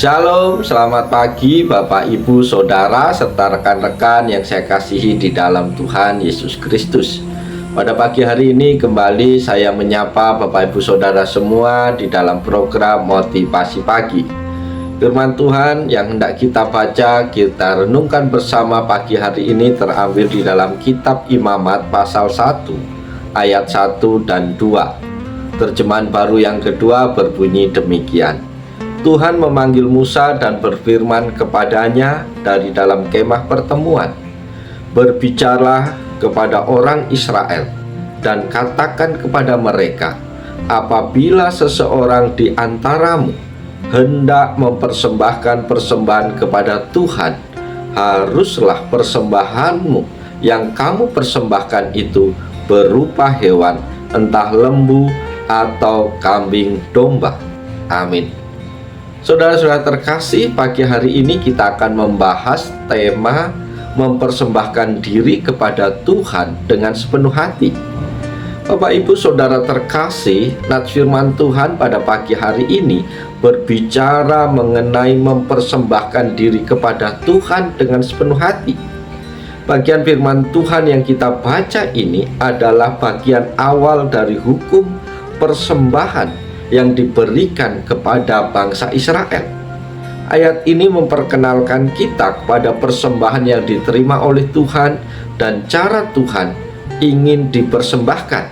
Shalom, selamat pagi Bapak, Ibu, Saudara, serta rekan-rekan yang saya kasihi di dalam Tuhan Yesus Kristus. Pada pagi hari ini kembali saya menyapa Bapak, Ibu, Saudara semua di dalam program Motivasi Pagi. Firman Tuhan yang hendak kita baca, kita renungkan bersama pagi hari ini terambil di dalam kitab Imamat pasal 1 ayat 1 dan 2. Terjemahan baru yang kedua berbunyi demikian. Tuhan memanggil Musa dan berfirman kepadanya dari dalam kemah pertemuan. Berbicaralah kepada orang Israel dan katakan kepada mereka, apabila seseorang di antaramu hendak mempersembahkan persembahan kepada Tuhan, haruslah persembahanmu yang kamu persembahkan itu berupa hewan, entah lembu atau kambing domba. Amin. Saudara-saudara terkasih, pagi hari ini kita akan membahas tema mempersembahkan diri kepada Tuhan dengan sepenuh hati. Bapak, Ibu, Saudara terkasih, nats firman Tuhan pada pagi hari ini berbicara mengenai mempersembahkan diri kepada Tuhan dengan sepenuh hati. Bagian firman Tuhan yang kita baca ini adalah bagian awal dari hukum persembahan yang diberikan kepada bangsa Israel. Ayat ini memperkenalkan kita kepada persembahan yang diterima oleh Tuhan dan cara Tuhan ingin dipersembahkan.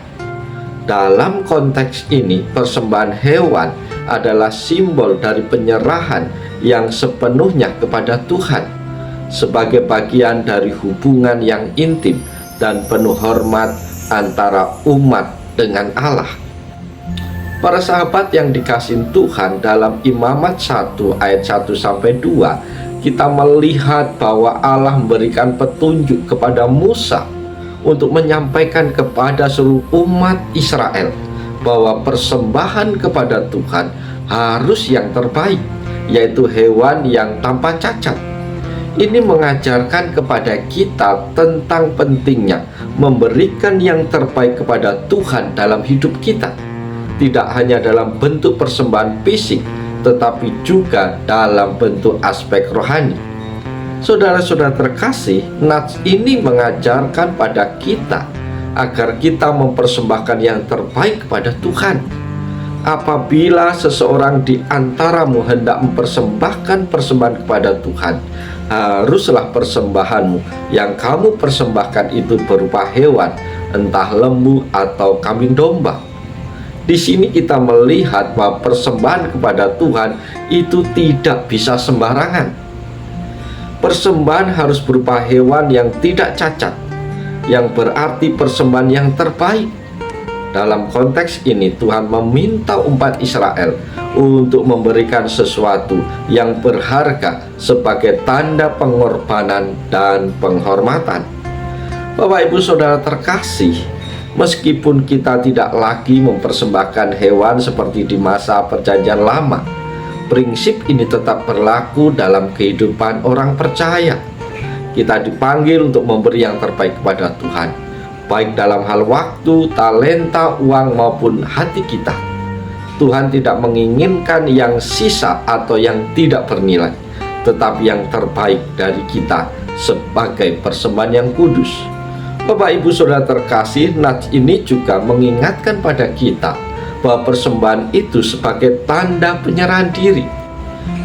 Dalam konteks ini, persembahan hewan adalah simbol dari penyerahan yang sepenuhnya kepada Tuhan, sebagai bagian dari hubungan yang intim dan penuh hormat antara umat dengan Allah. Para sahabat yang dikasihi Tuhan, dalam Imamat 1 ayat 1-2 kita melihat bahwa Allah memberikan petunjuk kepada Musa untuk menyampaikan kepada seluruh umat Israel bahwa persembahan kepada Tuhan harus yang terbaik, yaitu hewan yang tanpa cacat. Ini mengajarkan kepada kita tentang pentingnya memberikan yang terbaik kepada Tuhan dalam hidup kita, tidak hanya dalam bentuk persembahan fisik, tetapi juga dalam bentuk aspek rohani. Saudara-saudara terkasih, nats ini mengajarkan pada kita agar kita mempersembahkan yang terbaik kepada Tuhan. Apabila seseorang di antaramu hendak mempersembahkan persembahan kepada Tuhan, haruslah persembahanmu yang kamu persembahkan itu berupa hewan, entah lembu atau kambing domba. Di sini kita melihat bahwa persembahan kepada Tuhan itu tidak bisa sembarangan. Persembahan harus berupa hewan yang tidak cacat, yang berarti persembahan yang terbaik. Dalam konteks ini, Tuhan meminta umat Israel untuk memberikan sesuatu yang berharga sebagai tanda pengorbanan dan penghormatan. Bapak, Ibu, Saudara terkasih, meskipun kita tidak lagi mempersembahkan hewan seperti di masa Perjanjian Lama, prinsip ini tetap berlaku dalam kehidupan orang percaya. Kita dipanggil untuk memberi yang terbaik kepada Tuhan, baik dalam hal waktu, talenta, uang, maupun hati kita. Tuhan tidak menginginkan yang sisa atau yang tidak bernilai, tetapi yang terbaik dari kita sebagai persembahan yang kudus. Bapak, Ibu, Saudara terkasih, nats ini juga mengingatkan pada kita bahwa persembahan itu sebagai tanda penyerahan diri.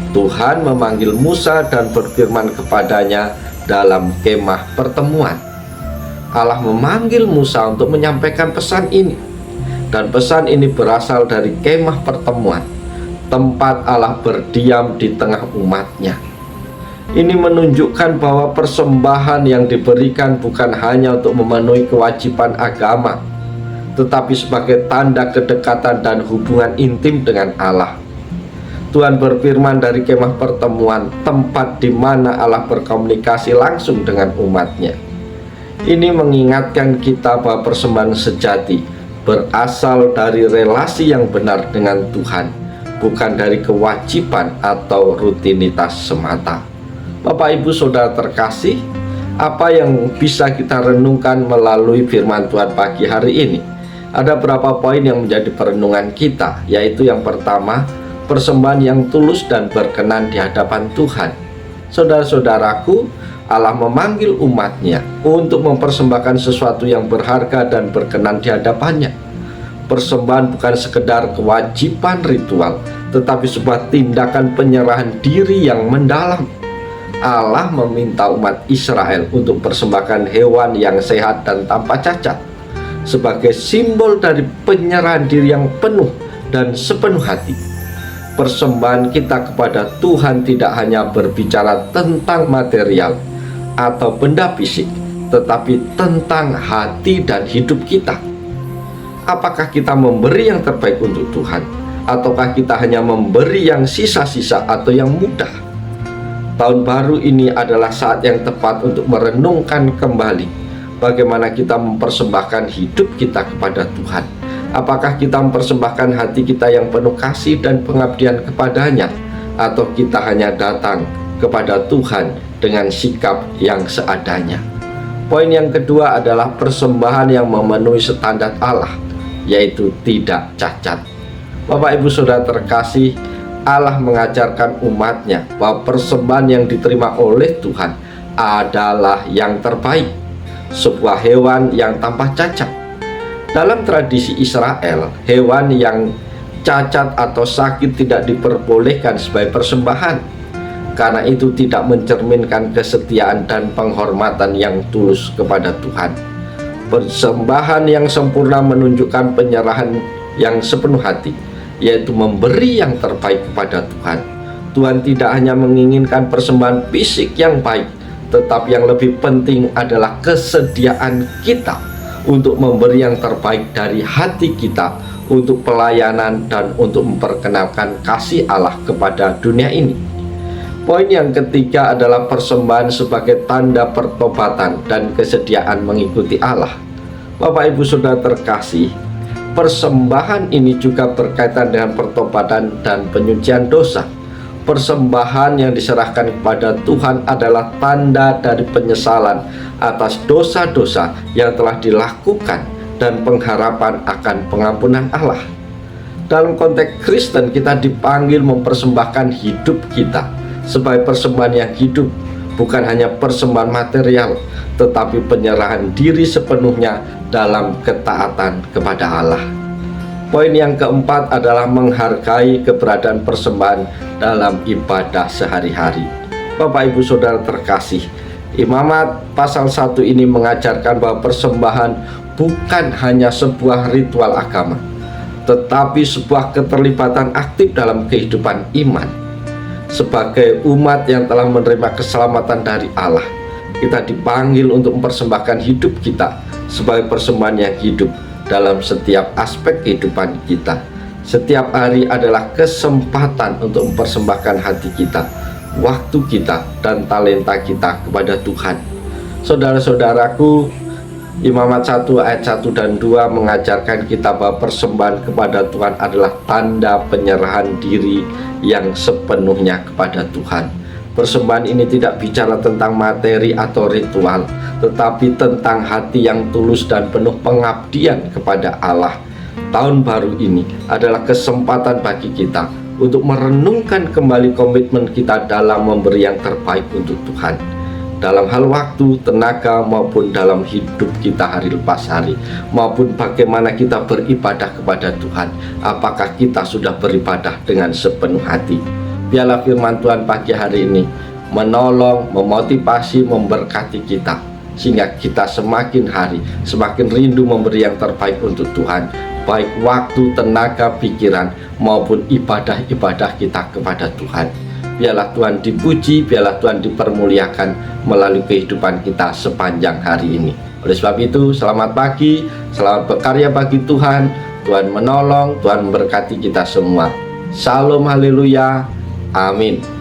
Tuhan memanggil Musa dan berfirman kepadanya dalam kemah pertemuan. Allah memanggil Musa untuk menyampaikan pesan ini, dan pesan ini berasal dari kemah pertemuan, tempat Allah berdiam di tengah umatnya. Ini menunjukkan bahwa persembahan yang diberikan bukan hanya untuk memenuhi kewajiban agama, tetapi sebagai tanda kedekatan dan hubungan intim dengan Allah. Tuhan berfirman dari kemah pertemuan, tempat di mana Allah berkomunikasi langsung dengan umatnya. Ini mengingatkan kita bahwa persembahan sejati berasal dari relasi yang benar dengan Tuhan, bukan dari kewajiban atau rutinitas semata. Bapak, Ibu, Saudara terkasih, apa yang bisa kita renungkan melalui firman Tuhan pagi hari ini? Ada beberapa poin yang menjadi perenungan kita, yaitu yang pertama, persembahan yang tulus dan berkenan di hadapan Tuhan. Saudara-saudaraku, Allah memanggil umatnya untuk mempersembahkan sesuatu yang berharga dan berkenan di hadapannya. Persembahan bukan sekedar kewajiban ritual, tetapi sebuah tindakan penyerahan diri yang mendalam. Allah meminta umat Israel untuk persembahkan hewan yang sehat dan tanpa cacat sebagai simbol dari penyerahan diri yang penuh dan sepenuh hati. Persembahan kita kepada Tuhan tidak hanya berbicara tentang material atau benda fisik, tetapi tentang hati dan hidup kita. Apakah kita memberi yang terbaik untuk Tuhan, ataukah kita hanya memberi yang sisa-sisa atau yang mudah? Tahun baru ini adalah saat yang tepat untuk merenungkan kembali bagaimana kita mempersembahkan hidup kita kepada Tuhan. Apakah kita mempersembahkan hati kita yang penuh kasih dan pengabdian kepadanya, atau kita hanya datang kepada Tuhan dengan sikap yang seadanya? Poin yang kedua adalah persembahan yang memenuhi standar Allah, yaitu tidak cacat. Bapak Ibu Saudara terkasih, Allah mengajarkan umatnya bahwa persembahan yang diterima oleh Tuhan adalah yang terbaik, sebuah hewan yang tanpa cacat. Dalam tradisi Israel, hewan yang cacat atau sakit tidak diperbolehkan sebagai persembahan, karena itu tidak mencerminkan kesetiaan dan penghormatan yang tulus kepada Tuhan. Persembahan yang sempurna menunjukkan penyerahan yang sepenuh hati, yaitu memberi yang terbaik kepada Tuhan. Tuhan tidak hanya menginginkan persembahan fisik yang baik, tetapi yang lebih penting adalah kesediaan kita untuk memberi yang terbaik dari hati kita untuk pelayanan dan untuk memperkenalkan kasih Allah kepada dunia ini. Poin yang ketiga adalah persembahan sebagai tanda pertobatan dan kesediaan mengikuti Allah. Bapak Ibu Saudara terkasih, persembahan ini juga berkaitan dengan pertobatan dan penyucian dosa. Persembahan yang diserahkan kepada Tuhan adalah tanda dari penyesalan atas dosa-dosa yang telah dilakukan dan pengharapan akan pengampunan Allah. Dalam konteks Kristen, kita dipanggil mempersembahkan hidup kita sebagai persembahan yang hidup, bukan hanya persembahan material, tetapi penyerahan diri sepenuhnya dalam ketaatan kepada Allah. Poin yang keempat adalah menghargai keberadaan persembahan dalam ibadah sehari-hari. Bapak Ibu Saudara terkasih, Imamat pasal 1 ini mengajarkan bahwa persembahan bukan hanya sebuah ritual agama, tetapi sebuah keterlibatan aktif dalam kehidupan iman. Sebagai umat yang telah menerima keselamatan dari Allah, kita dipanggil untuk mempersembahkan hidup kita sebagai persembahan yang hidup dalam setiap aspek kehidupan kita. Setiap hari adalah kesempatan untuk mempersembahkan hati kita, waktu kita, dan talenta kita kepada Tuhan. Saudara-saudaraku, Imamat 1 ayat 1 dan 2 mengajarkan kita bahwa persembahan kepada Tuhan adalah tanda penyerahan diri yang sepenuhnya kepada Tuhan. Persembahan ini tidak bicara tentang materi atau ritual, tetapi tentang hati yang tulus dan penuh pengabdian kepada Allah. Tahun baru ini adalah kesempatan bagi kita untuk merenungkan kembali komitmen kita dalam memberi yang terbaik untuk Tuhan, dalam hal waktu, tenaga, maupun dalam hidup kita hari lepas hari, maupun bagaimana kita beribadah kepada Tuhan. Apakah kita sudah beribadah dengan sepenuh hati? Biarlah firman Tuhan pagi hari ini menolong, memotivasi, memberkati kita, sehingga kita semakin hari semakin rindu memberi yang terbaik untuk Tuhan, baik waktu, tenaga, pikiran, maupun ibadah-ibadah kita kepada Tuhan. Biarlah Tuhan dipuji, biarlah Tuhan dipermuliakan melalui kehidupan kita sepanjang hari ini. Oleh sebab itu, selamat pagi, selamat berkarya bagi Tuhan. Tuhan menolong, Tuhan memberkati kita semua. Shalom, haleluya, amin.